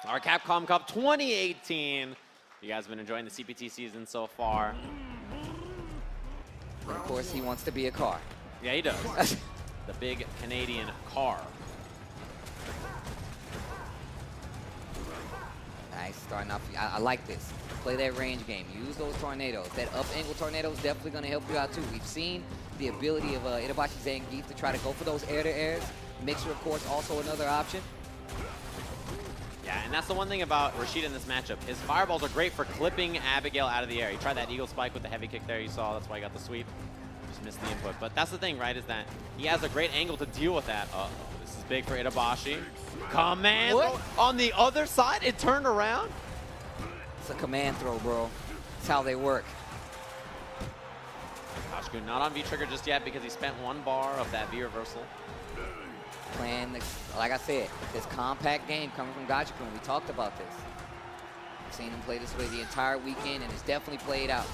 Our Capcom Cup 2018. You guys have been enjoying the CPT season so far. And of course, he wants to be a car. Yeah, he does. The big Canadian car. Nice, starting off. I like this. Play that range game. Use those tornadoes. That up angle tornado is definitely going to help you out too. We've seen the ability of Itabashi Zangief to try to go for those air-to-airs. Mixer, of course, also another option. Yeah, and that's the one thing about Rashid in this matchup. His fireballs are great for clipping Abigail out of the air. He tried that eagle spike with the heavy kick there, you saw. That's why he got the sweep. Just missed the input. But that's the thing, right, is that he has a great angle to deal with that. Uh-oh, this is big for Itabashi. Command throw on the other side. It turned around. It's a command throw, bro. That's how they work. Gachi-kun not on V-trigger just yet because he spent one bar of that V-reversal. Playing, like I said, this compact game coming from Gachi-kun. We talked about this. We've seen him play this way the entire weekend, and it's definitely played out.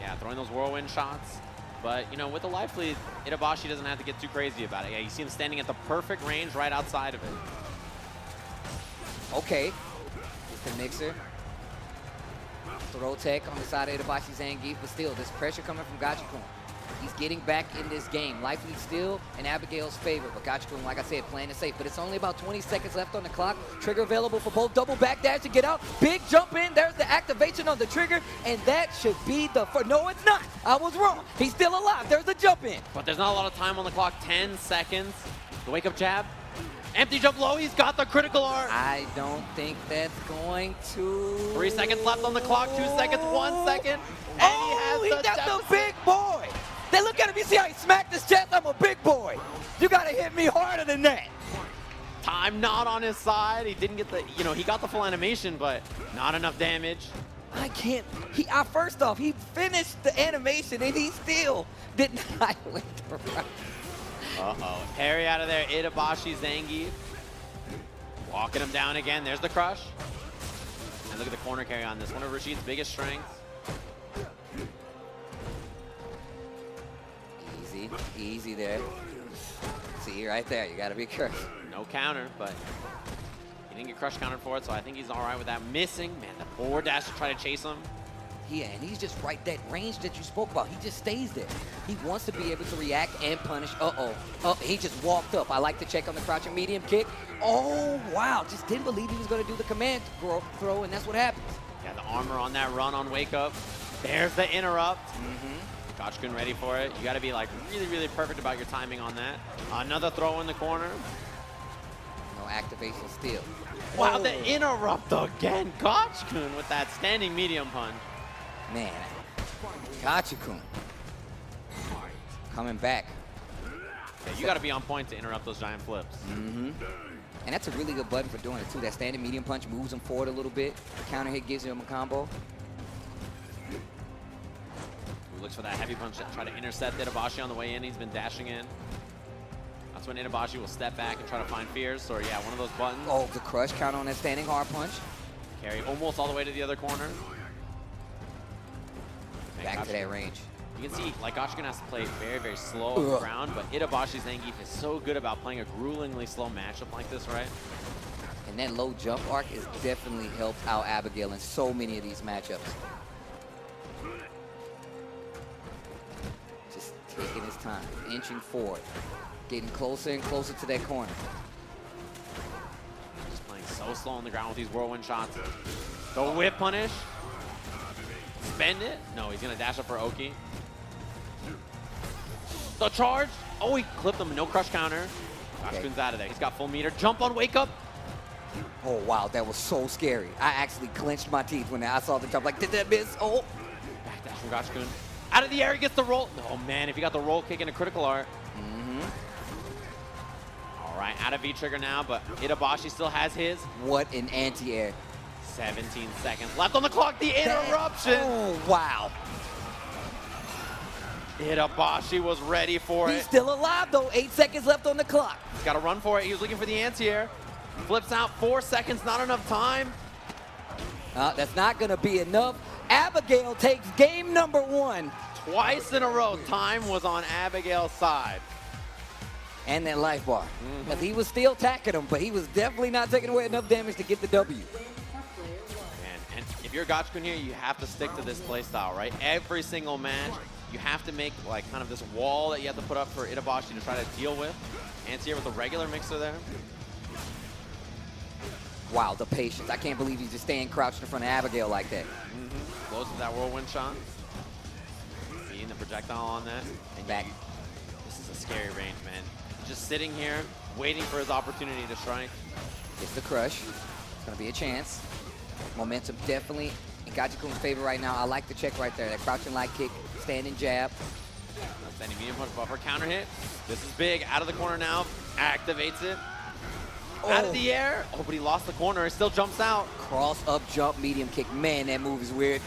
Yeah, throwing those whirlwind shots. But, you know, with the life lead, Itabashi doesn't have to get too crazy about it. Yeah, you see him standing at the perfect range right outside of it. Okay. It's the mixer. Throw tech on the side of Itabashi Zangief, but still, this pressure coming from Gachi-kun. He's getting back in this game. Life lead still in Abigail's favor, but Gachi-kun, like I said, playing it safe. But it's only about 20 seconds left on the clock. Trigger available for both. Double backdash to get out. Big jump in. There's the activation on the trigger, and that should be the first. No, it's not. I was wrong. He's still alive. There's the jump in. But there's not a lot of time on the clock. 10 seconds. The wake-up jab. Empty jump low. He's got the critical art. I don't think that's going to... 3 seconds left on the clock. 2 seconds. 1 second. And he got the big boy. Then look at him, you see how he smacked his chest? I'm a big boy. You gotta hit me harder than that. Time not on his side. He didn't get the, you know, he got the full animation, but not enough damage. I can't, first off, he finished the animation and he still did not win the round. Uh-oh, parry out of there, Itabashi Zangief. Walking him down again, there's the crush. And look at the corner carry on this, one of Rashid's biggest strengths. Easy there. See, right there, you gotta be careful. No counter, but he didn't get crush countered for it, so I think he's all right with that. Missing, man, the forward dash to try to chase him. Yeah, and he's just right, that range that you spoke about, he just stays there. He wants to be able to react and punish. He just walked up. I like to check on the crouching medium kick. Oh, wow, just didn't believe he was gonna do the command throw, and that's what happens. Yeah, the armor on that run on wake up. There's the interrupt. Gachi-kun ready for it. You got to be like really, really perfect about your timing on that. Another throw in the corner. No activation still. Wow, the interrupt again. Gachi-kun with that standing medium punch. Man, Gachi-kun coming back. Yeah, you got to be on point to interrupt those giant flips. And that's a really good button for doing it too. That standing medium punch moves him forward a little bit. Counter hit gives him a combo. Looks for that heavy punch to try to intercept Itabashi on the way in. He's been dashing in. That's when Itabashi will step back and try to find Fierce, or yeah, one of those buttons. Oh, the crush count on that standing hard punch. Carry almost all the way to the other corner. Back to that range. You can see, like, Gachi-kun has to play very, very slow on the ground, but Itabashi Zangief is so good about playing a gruelingly slow matchup like this, right? And that low jump arc has definitely helped out Abigail in so many of these matchups. Taking his time, inching forward, getting closer and closer to that corner. Just playing so slow on the ground with these whirlwind shots. The whip punish. Spend it. No, he's going to dash up for Oki. The charge. Oh, he clipped him. No crush counter. Gachi-kun's out of there. He's got full meter. Jump on wake up. Oh, wow. That was so scary. I actually clenched my teeth when I saw the jump. Like, did that miss? Oh. Backdash from Gachi-kun. Out of the air, he gets the roll. Oh, man, if he got the roll kick and a critical art. All right, out of V-trigger now, but Itabashi still has his. What an anti-air. 17 seconds left on the clock. The interruption. Oh, wow. Itabashi was ready for it. He's still alive, though. 8 seconds left on the clock. He's got to run for it. He was looking for the anti-air. Flips out 4 seconds, not enough time. That's not going to be enough. Abigail takes game number 1. Twice in a row, time was on Abigail's side. And that life bar. Because he was still attacking him, but he was definitely not taking away enough damage to get the W. And if you're Gachikun here, you have to stick to this play style, right? Every single match, you have to make like kind of this wall that you have to put up for Itabashi to try to deal with. Anti-air with a regular mixer there. Wow, the patience. I can't believe he's just staying crouched in front of Abigail like that. Close with that whirlwind shot. Beating the projectile on that. And Back. This is a scary range, man. Just sitting here, waiting for his opportunity to strike. It's the crush. It's going to be a chance. Momentum definitely in Gachikun's favor right now. I like the check right there. That crouching light kick, standing jab. Standing medium punch buffer, counter hit. This is big. Out of the corner now. Activates it. Out of the air. Oh, but he lost the corner. It still jumps out. Cross up jump medium kick. Man, that move is weird.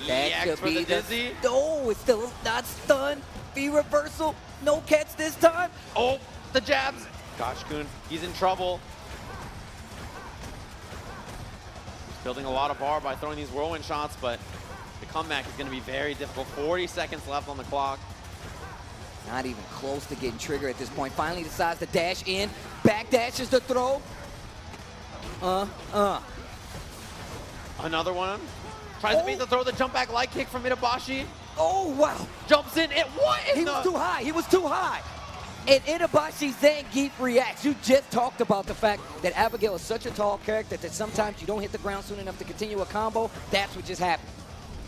That should be the dizzy. No, it's still not stunned. V reversal. No catch this time. Oh, the jabs. Gachikun, he's in trouble. He's building a lot of bar by throwing these whirlwind shots, but the comeback is going to be very difficult. 40 seconds left on the clock. Not even close to getting triggered at this point. Finally decides to dash in. Back dashes the throw. Another one. Tries to beat the throw, the jump back light kick from Itabashi. Oh, wow. Jumps in. He was too high. He was too high. And Itabashi Zangief reacts. You just talked about the fact that Abigail is such a tall character that sometimes you don't hit the ground soon enough to continue a combo. That's what just happened.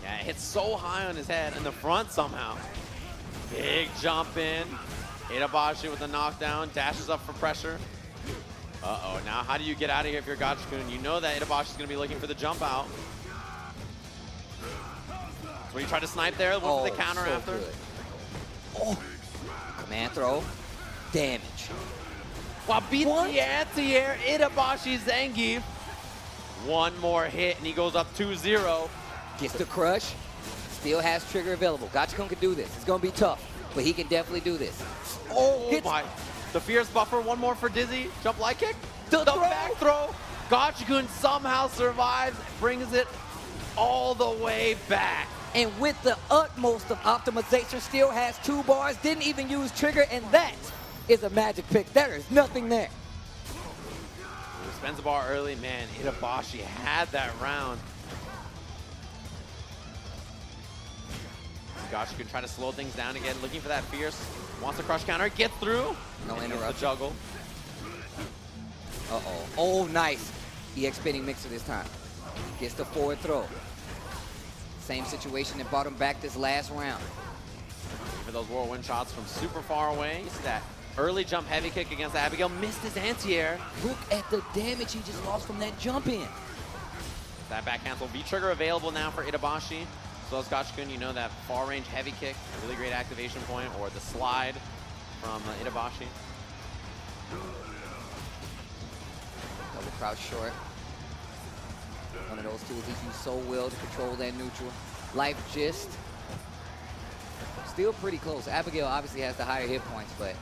Yeah, it hits so high on his head in the front somehow. Big jump in. Itabashi with the knockdown, dashes up for pressure. Uh-oh, now how do you get out of here if you're Gachikun? You know that Itabashi's going to be looking for the jump out. So you try to snipe there, look for the counter so after. Good. Oh, command throw, damage. While beating the anti-air, Itabashi Zangief. One more hit and he goes up 2-0. Gets the crush, still has trigger available. Gachikun can do this. It's going to be tough, but he can definitely do this. Oh my. The fierce buffer, one more for Dizzy. Jump light kick. The back throw. Gachikun somehow survives, brings it all the way back. And with the utmost of optimization, still has 2 bars, didn't even use trigger, and that is a magic pick. There is nothing there. Spends the bar early. Man, Itabashi had that round. Gachikun try to slow things down again, looking for that fierce. Wants to crush counter, gets through. No interruption. The juggle. Uh-oh. Oh, nice. EX spinning mixer this time. Gets the forward throw. Same situation that brought him back this last round. For those whirlwind shots from super far away. You see that early jump heavy kick against Abigail. Missed his anti-air. Look at the damage he just lost from that jump in. That back cancel. V-trigger available now for Itabashi. So as Gachikun, you know that far range heavy kick, a really great activation point, or the slide from Itabashi. Double crouch short. One of those tools he's used so well to control that neutral. Life gist. Still pretty close. Abigail obviously has the higher hit points, but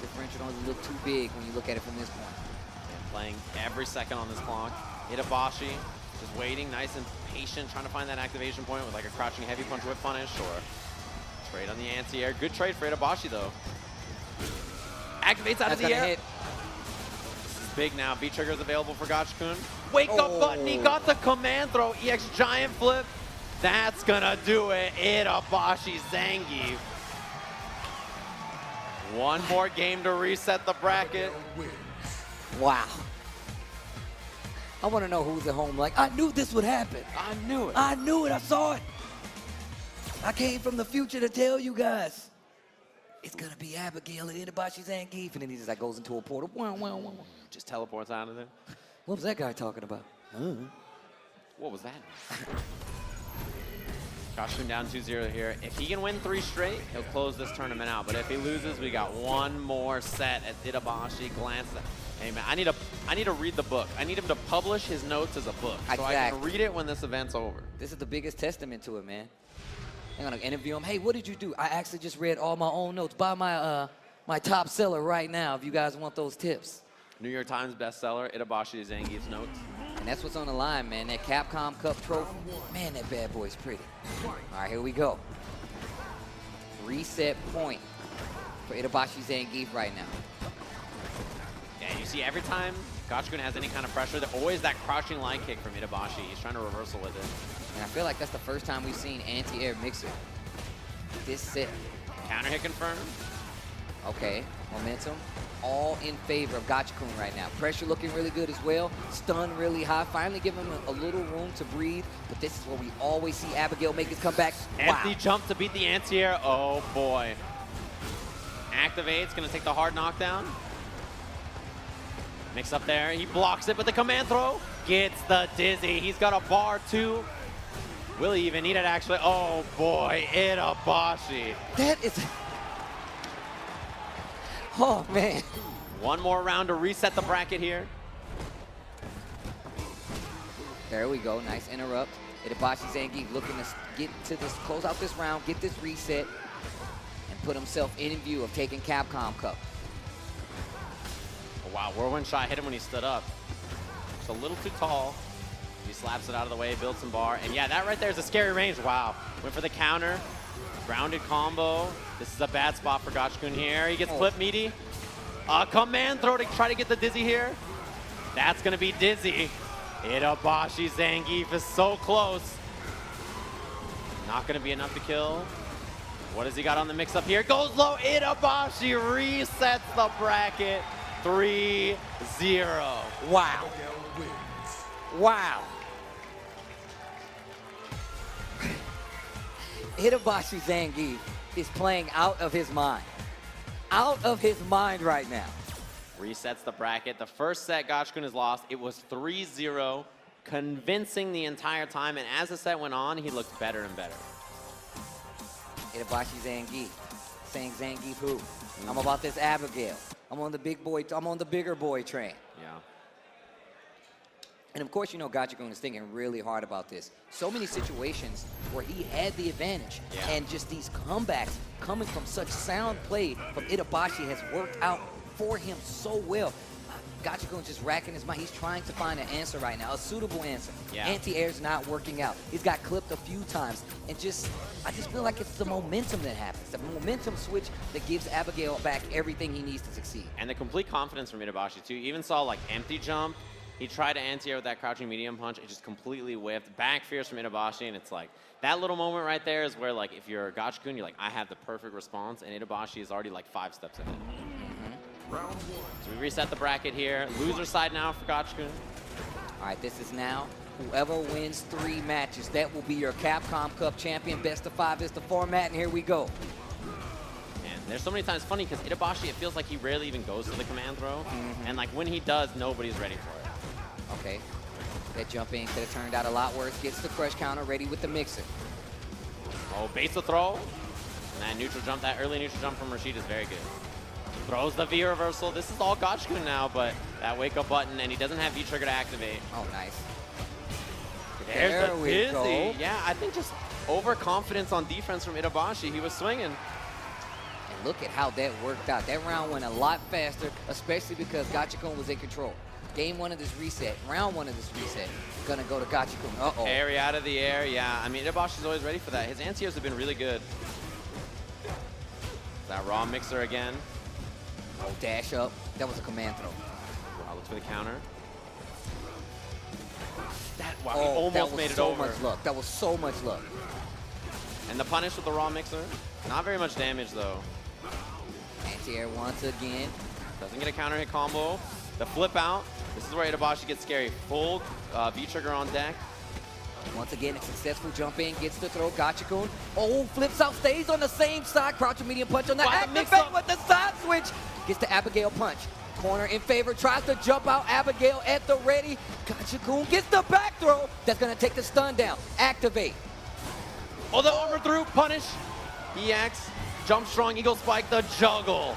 the differential doesn't look too big when you look at it from this point. And playing every second on this clock. Itabashi just waiting, nice and patient, trying to find that activation point with like a crouching heavy punch whip punish or trade on the anti-air. Good trade for Itabashi though. Activates out of the air. Hit. Big now. V-trigger is available for Gachikun. Wake up button. He got the command throw. EX giant flip. That's gonna do it. Itabashi Zangief. One more game to reset the bracket. Wow. I want to know who's at home like, I knew this would happen. I knew it. I knew it. I saw it. I came from the future to tell you guys. It's gonna be Abigail and Itabashi Zangief, and then he just like goes into a portal. Just teleports out of there. What was that guy talking about? What was that? Gachikun down 2-0 here. If he can win 3 straight, he'll close this tournament out. But if he loses, we got one more set at Itabashi. Glance at. Hey man, I need to read the book. I need him to publish his notes as a book, so I can read it when this event's over. This is the biggest testament to it, man. I'm gonna interview him. Hey, what did you do? I actually just read all my own notes. Buy my my top seller right now if you guys want those tips. New York Times bestseller, Itabashi Zangief's notes. And that's what's on the line, man. That Capcom Cup trophy. Man, that bad boy's pretty. All right, here we go. Reset point. for Itabashi Zangief right now. Yeah, you see every time Gachi-kun has any kind of pressure, there's always that crouching line kick from Itabashi. He's trying to reversal with it. And I feel like that's the first time we've seen anti-air mixer this set. Counter hit confirmed. Okay, momentum all in favor of Gachi-kun right now. Pressure looking really good as well. Stun really high. Finally giving him a little room to breathe. But this is where we always see Abigail make his comeback. Empty Wow. jump to beat the anti-air. Oh boy. Activate's gonna take the hard knockdown. Mix up there. He blocks it, but the command throw gets the dizzy. He's got a bar too. Will he even need it actually? Oh boy, Itabashi. That is... Oh, man. One more round to reset the bracket here. There we go. Nice interrupt. Itabashi Zangief looking to get to this, close out this round, get this reset, and put himself in view of taking Capcom Cup. Oh, wow, whirlwind shot hit him when he stood up. Just a little too tall. He slaps it out of the way, builds some bar. And yeah, that right there is a scary range. Wow. Went for the counter. Grounded combo. This is a bad spot for Gachi-kun here. He gets clip meaty. A command throw to try to get the dizzy here. That's going to be dizzy. Itabashi Zangief is so close. Not going to be enough to kill. What has he got on the mix-up here? Goes low. Itabashi resets the bracket. 3-0. Wow. Wow. Itabashi Zangief is playing out of his mind. Out of his mind right now. Resets the bracket. The first set Gachi-kun has lost. It was 3-0, convincing the entire time. And as the set went on, he looked better and better. Itabashi Zangief saying Zangief who? I'm about this Abigail. I'm on the bigger boy train. Yeah. And of course, you know, Gachi-kun is thinking really hard about this. So many situations where he had the advantage, and just these comebacks coming from such sound play from Itabashi has worked out for him so well. Gachi-kun just racking his mind. He's trying to find an answer right now, a suitable answer. Yeah. Anti-air's not working out. He's got clipped a few times, and I just feel like it's the momentum that happens, the momentum switch that gives Abigail back everything he needs to succeed. And the complete confidence from Itabashi, too. You even saw, like, empty jump. He tried to anti-air with that crouching medium punch. It just completely whiffed. Back fierce from Itabashi, and it's like, that little moment right there is where, like, if you're Gachi-kun, you're like, I have the perfect response, and Itabashi is already, like, 5 steps ahead. Round 1. So we reset the bracket here. Loser side now for Gachi-kun. All right, this is now whoever wins 3 matches. That will be your Capcom Cup champion. Best of 5 is the format, and here we go. And there's so many times, funny, because Itabashi, it feels like he rarely even goes to the command throw. And, like, when he does, nobody's ready for it. Okay, that jump in could have turned out a lot worse. Gets the crush counter ready with the mixer. Oh, base the throw. And that neutral jump, that early neutral jump from Rashid is very good. Throws the V reversal. This is all Gachi-kun now, but that wake up button, and he doesn't have V trigger to activate. Oh, nice. There's There the we dizzy. go. Yeah, I think just overconfidence on defense from Itabashi. He was swinging. And look at how that worked out. That round went a lot faster, especially because Gachi-kun was in control. Game 1 of this reset, round 1 of this reset, gonna go to Gachi-kun. Uh-oh. Airy out of the air, yeah. I mean, Itabashi's always ready for that. His anti-airs have been really good. That raw mixer again. Oh, dash up. That was a command throw. Looks for the counter. Wow, he Oh, almost that was made it so over. much luck. That was so much luck. And the punish with the raw mixer. Not very much damage, though. Anti-air once again. Doesn't get a counter hit combo. The flip out. This is where Itabashi gets scary. Full V trigger on deck. Once again, a successful jump in, gets the throw. Gachi-kun. Oh, flips out, stays on the same side. Crouching medium punch on the Wow, the mix activate up. with the side switch. Gets the Abigail punch. Corner in favor, tries to jump out. Abigail at the ready. Gachi-kun gets the back throw. That's gonna take the stun down. Activate. Oh, the overthrow punish. EX. Jump strong, eagle spike, the juggle.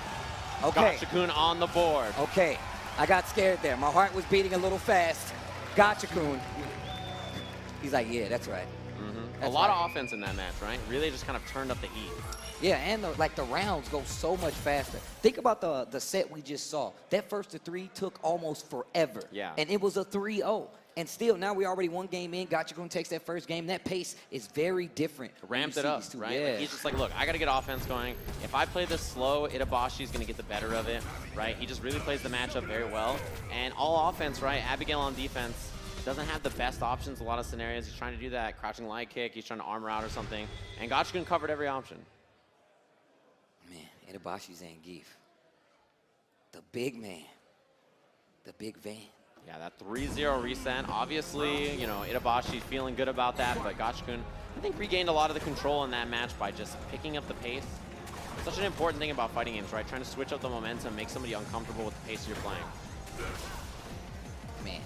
Okay. Gachi-kun on the board. Okay, I got scared there. My heart was beating a little fast. Gachi-kun. He's like, yeah, that's right. A lot of offense in that match, right? Really just kind of turned up the heat. Yeah, and the rounds go so much faster. Think about the set we just saw. That first to 3 took almost forever. Yeah. And it was a 3-0. And still, now we already one game in. Gachikun takes that first game. That pace is very different. Ramped it up, right? Yeah. Like he's just like, look, I got to get offense going. If I play this slow, Itabashi's going to get the better of it, right? He just really plays the matchup very well. And all offense, right? Abigail on defense doesn't have the best options in a lot of scenarios. He's trying to do that crouching light kick. He's trying to armor out or something. And Gachikun covered every option. Man, Itabashi Zangief. The big man. The big van. Yeah, that 3-0 reset. Obviously, you know, Itabashi feeling good about that, but Gachikun, I think, regained a lot of the control in that match by just picking up the pace. Such an important thing about fighting games, right? Trying to switch up the momentum, make somebody uncomfortable with the pace you're playing. Man,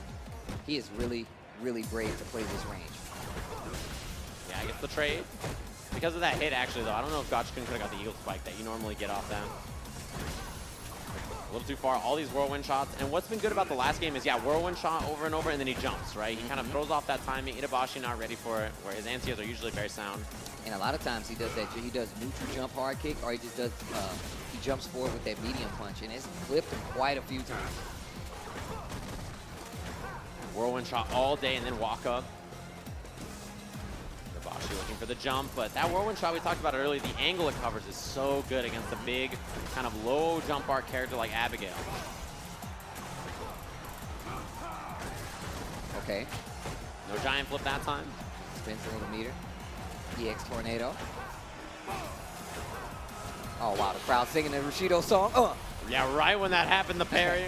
he is really, really brave to play this range. Yeah, I guess the trade. Because of that hit, actually, though, I don't know if Gachikun could have got the eagle spike that you normally get off that. A little too far, all these whirlwind shots. And what's been good about the last game is, yeah, whirlwind shot over and over, and then he jumps, right? He kind of throws off that timing. Itabashi not ready for it, where his anti-airs are usually very sound. And a lot of times he does that. He does neutral jump hard kick, or he just does, he jumps forward with that medium punch, and it's clipped him quite a few times. Whirlwind shot all day and then walk up. Itabashi looking for the jump, but that whirlwind shot we talked about earlier, the angle it covers is so good against a big, kind of low jump arc character like Abigail. Okay. No giant flip that time. Spins a little meter. EX Tornado. Oh, wow, the crowd singing the Rushido song. Yeah, right when that happened, the parry.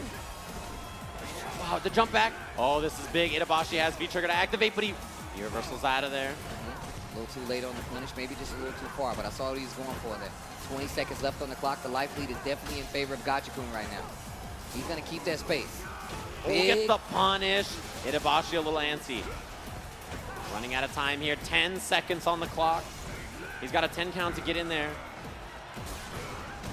Wow, the jump back. Oh, this is big. Itabashi has V-trigger to activate, but he reversals out of there. A little too late on the finish, maybe just a little too far, but I saw what he's going for there. 20 seconds left on the clock. The life lead is definitely in favor of Gachikun right now. He's going to keep that space. Oh, gets the punish. Itabashi a little antsy. Running out of time here. 10 seconds on the clock. He's got a 10 count to get in there.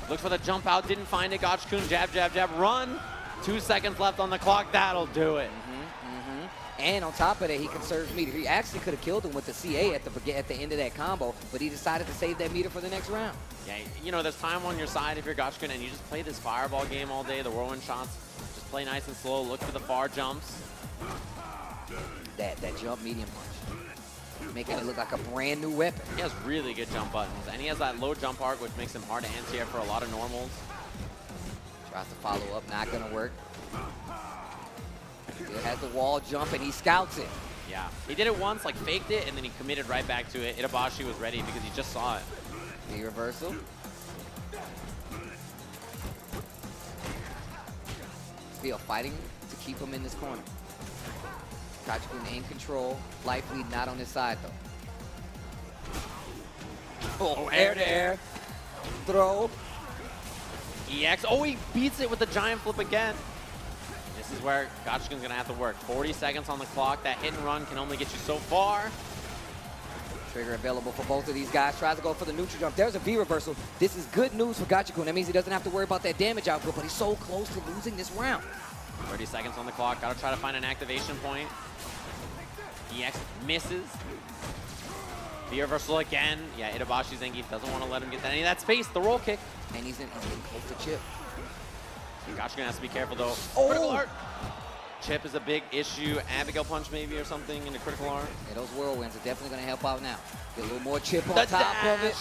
Looks for the jump out. Didn't find it. Gachikun jab, jab, jab. Run. 2 seconds left on the clock. That'll do it. And on top of that, he conserves meter. He actually could have killed him with the CA at the end of that combo, but he decided to save that meter for the next round. Yeah, you know, there's time on your side if you're Gachikun, and you just play this fireball game all day, the whirlwind shots. Just play nice and slow. Look for the far jumps. That jump medium punch, making it look like a brand new weapon. He has really good jump buttons, and he has that low jump arc, which makes him hard to anti-air for a lot of normals. Tries to follow up, not gonna work. Still has the wall jump, and he scouts it. Yeah, he did it once, like faked it, and then he committed right back to it. Itabashi was ready because he just saw it. The reversal. Still fighting to keep him in this corner. Gachikun in control. Life lead not on his side, though. Oh, air to air. Throw. EX. Oh, he beats it with the giant flip again. This is where Gachikun's going to have to work. 40 seconds on the clock. That hit and run can only get you so far. Trigger available for both of these guys. Tries to go for the neutral jump. There's a V reversal. This is good news for Gachikun. That means he doesn't have to worry about that damage output, but he's so close to losing this round. 30 seconds on the clock. Got to try to find an activation point. EX misses. V reversal again. Yeah, Itabashi Zangief doesn't want to let him get any of that space. The roll kick. And he's getting close to chip. Gachikun has to be careful, though. Oh! Critical art. Chip is a big issue. Abigail punch maybe or something into critical art. Yeah, those whirlwinds are definitely going to help out now. Get a little more chip on top of it.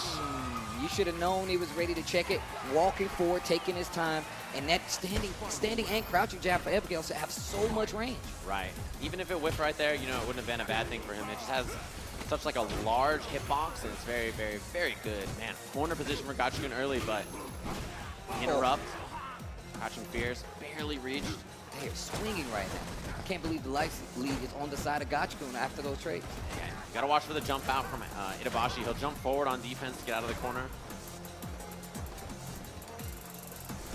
You should have known he was ready to check it. Walking forward, taking his time. And that standing and crouching jab for Abigail have so much range. Right. Even if it whiffed right there, you know, it wouldn't have been a bad thing for him. It just has such like a large hitbox, and it's very, very, very good. Man, corner position for Gachikun early, but interrupt. Crouching fierce, barely reached. They are swinging right now. I can't believe the life lead is on the side of Gachikun after those trades. Yeah, you gotta watch for the jump out from Itabashi. He'll jump forward on defense to get out of the corner.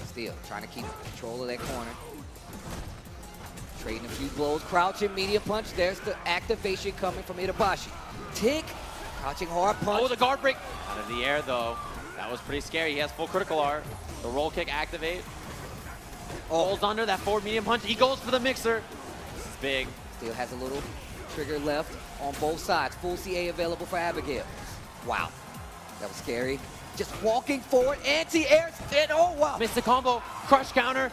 Still trying to keep control of that corner. Trading a few blows, crouching, medium punch. There's the activation coming from Itabashi. Tick, crouching hard punch. Oh, the guard break. Out of the air though. That was pretty scary. He has full critical art. The roll kick activate. Holds under that forward medium punch. He goes for the mixer. This is big. Still has a little Trigger left on both sides. Full CA available for Abigail. Wow, that was scary. Just walking forward, anti-air spin, oh wow. Missed the combo, crush counter.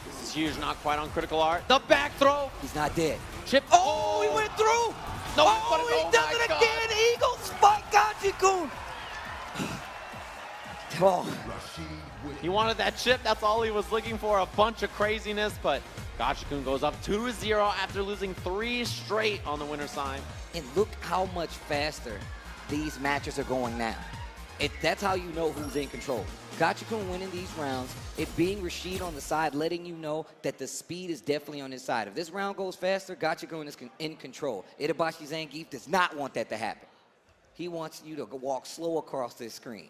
This is huge, not quite on critical art. The back throw. He's not dead. Chip. Oh, he went through. No, Oh, he does it again. Eagle spike, Gachi-kun. Oh. He wanted that chip, that's all he was looking for, a bunch of craziness, but Gachi-kun goes up 2-0 after losing 3 straight on the winner's side. And look how much faster these matches are going now. That's how you know who's in control. Gachi-kun winning these rounds, it being Rashid on the side, letting you know that the speed is definitely on his side. If this round goes faster, Gachi-kun is in control. Itabashi Zangief does not want that to happen. He wants you to walk slow across this screen.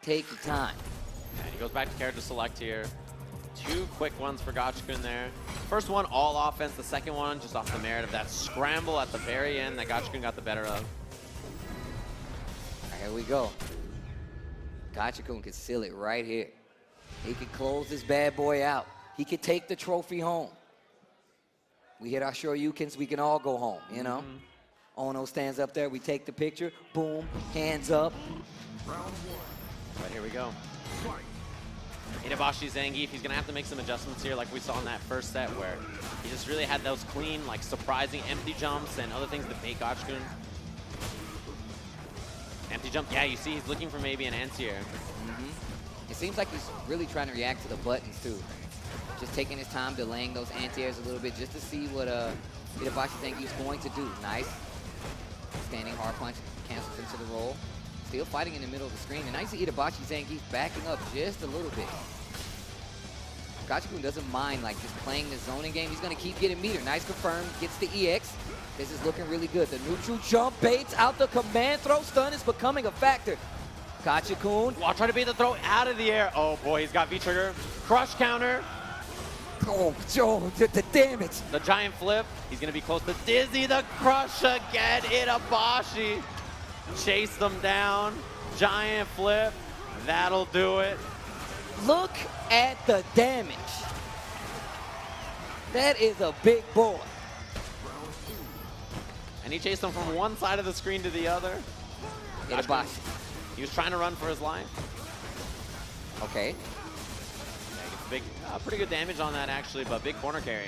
Take your time. And he goes back to character select here. 2 quick ones for Gachi-kun there. First one, all offense. The second one, just off the merit of that scramble at the very end that Gachi-kun got the better of. Here we go. Gachi-kun can seal it right here. He can close this bad boy out. He can take the trophy home. We hit our Shoryukens, we can all go home, you know? Ono stands up there, we take the picture, boom, hands up. But here we go. Itabashi Zangief, he's gonna have to make some adjustments here like we saw in that first set where he just really had those clean, like surprising empty jumps and other things that bait Gachi-kun. Empty jump, yeah, you see he's looking for maybe an anti-air. It seems like he's really trying to react to the buttons too. Just taking his time, delaying those anti-airs a little bit just to see what Itabashi Zangief's going to do. Nice. Standing hard punch, cancels into the roll. Still fighting in the middle of the screen. And I see Itabashi Zangief backing up just a little bit. Gachi-kun doesn't mind like just playing the zoning game. He's gonna keep getting meter. Nice confirm, gets the EX. This is looking really good. The neutral jump baits out the command throw. Stun is becoming a factor. Gachi-kun. While trying to bait the throw out of the air. Oh boy, he's got V-trigger. Crush counter. Oh, Joe, the damage. The giant flip. He's gonna be close to Dizzy. The crush again. Itabashi. Chase them down. Giant flip. That'll do it. Look at the damage. That is a big boy. And he chased him from one side of the screen to the other. Itabashi. He was trying to run for his life. Okay. Yeah, gets big, pretty good damage on that actually, but big corner carry.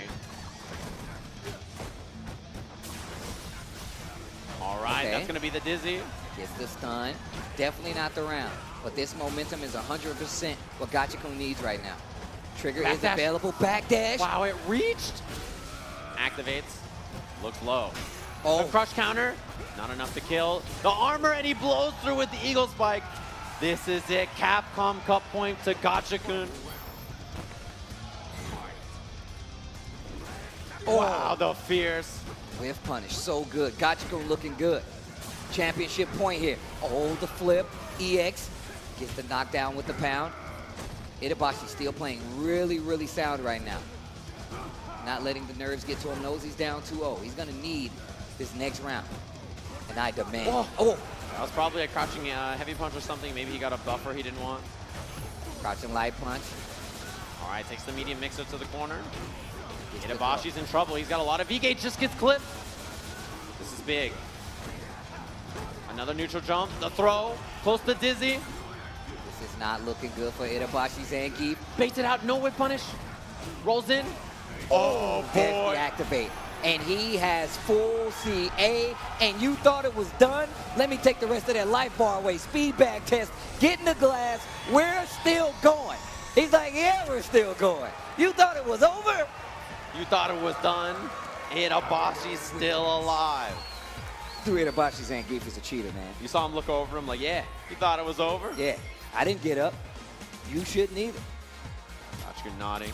All right, Okay. that's gonna be the Dizzy. Gets the stun. Definitely not the round. But this momentum is 100% what Gachi-kun needs right now. Trigger is Backdash. available. Backdash. Wow, it reached. Activates. Looks low. Oh. The crush counter. Not enough to kill. The armor, and he blows through with the Eagle Spike. This is it. Capcom Cup point to Gachi-kun. Wow, the fierce. Whiff punish. So good. Gachi-kun looking good. Championship point here. Oh, the flip. EX. Gets the knockdown with the pound. Itabashi still playing really, really sound right now. Not letting the nerves get to him. Knows he's down 2-0. He's going to need this next round. And I demand. Whoa. Oh. That was probably a crouching heavy punch or something. Maybe he got a buffer he didn't want. Crouching light punch. All right, takes the medium mixer to the corner. Gets the Itabashi's in trouble. He's got a lot of V-Gate, just gets clipped. This is big. Another neutral jump, the throw, close to Dizzy. This is not looking good for Itabashi Zangief. Baits it out, no whip punish. Rolls in. Oh boy. Deactivate. And he has full CA, and you thought it was done? Let me take the rest of that life bar away. Speed bag test, get in the glass, we're still going. He's like, yeah, we're still going. You thought it was over? You thought it was done. Itabashi's still alive. Dude, Itabashi Zangief is a cheater, man. You saw him look over him like, yeah, you thought it was over? Yeah, I didn't get up. You shouldn't either. Gachi-kun nodding.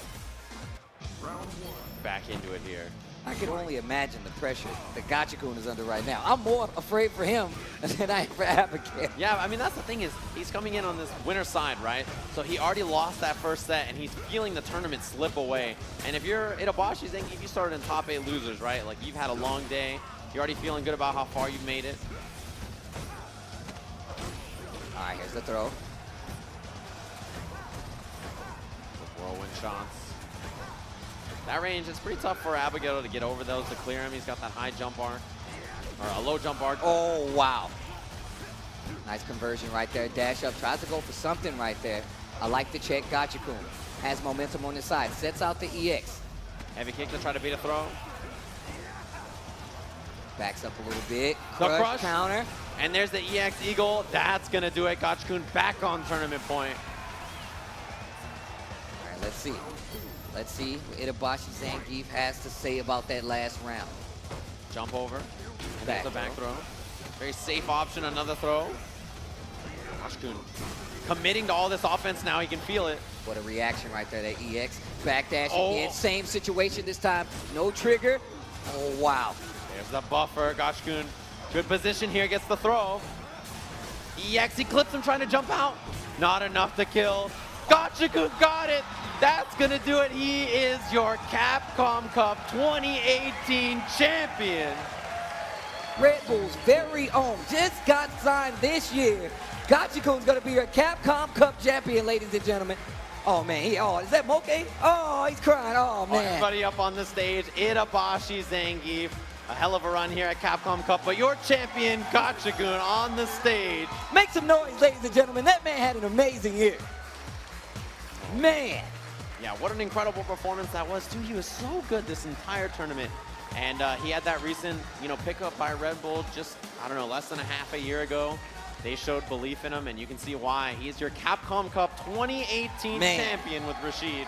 Back into it here. I can only imagine the pressure that Gachi-kun is under right now. I'm more afraid for him than I am for Abigail. Yeah, I mean, that's the thing is, he's coming in on this winner's side, right? So he already lost that first set, and he's feeling the tournament slip away. And if you're Itabashi, then if you started in top 8 losers, right? Like, you've had a long day. You're already feeling good about how far you've made it. All right, here's the throw. The whirlwind shots. That range is pretty tough for Abigail to get over those to clear him. He's got that high jump bar, or a low jump bar. Oh, wow. Nice conversion right there. Dash up, tries to go for something right there. I like the check. Gachi Kun has momentum on his side. Sets out the EX. Heavy kick to try to beat a throw. Backs up a little bit. The Crush counter. And there's the EX Eagle. That's going to do it. Gachi Kun back on tournament point. All right, let's see. Let's see what Itabashi Zangief has to say about that last round. Jump over. Back There's a back throw. Very safe option, another throw. Gachi Kun committing to all this offense now. He can feel it. What a reaction right there. That EX backdash Oh. again. Same situation this time. No trigger. Oh, wow. There's the buffer. Gachi Kun, good position here, gets the throw. EX, he clips him trying to jump out. Not enough to kill. Gachi Kun got it. That's gonna do it. He is your Capcom Cup 2018 champion. Red Bull's very own. Just got signed this year. Gachi Kun's gonna be your Capcom Cup champion, ladies and gentlemen. Oh man, is that Moke? Oh, he's crying. Oh man. Everybody up on the stage. Itabashi Zangief. A hell of a run here at Capcom Cup, but your champion, Gachi Kun, on the stage. Make some noise, ladies and gentlemen. That man had an amazing year. Man. Yeah, what an incredible performance that was, too. He was so good this entire tournament. And he had that recent, pickup by Red Bull just, I don't know, less than a half a year ago. They showed belief in him, and you can see why. He's your Capcom Cup 2018 champion with Rashid.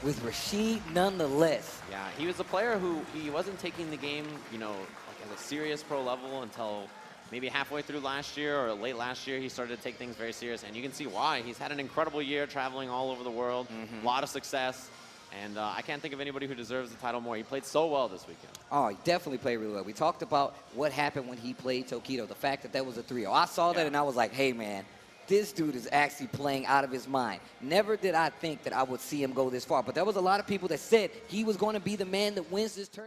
With Rashid, nonetheless. Yeah, he was a player who he wasn't taking the game, like at a serious pro level until maybe halfway through last year or late last year. He started to take things very serious, and you can see why. He's had an incredible year traveling all over the world, a lot of success. And I can't think of anybody who deserves the title more. He played so well this weekend. Oh, he definitely played really well. We talked about what happened when he played Tokido, the fact that that was a 3-0. I saw that and I was like, hey, man, this dude is actually playing out of his mind. Never did I think that I would see him go this far. But there was a lot of people that said he was going to be the man that wins this tournament.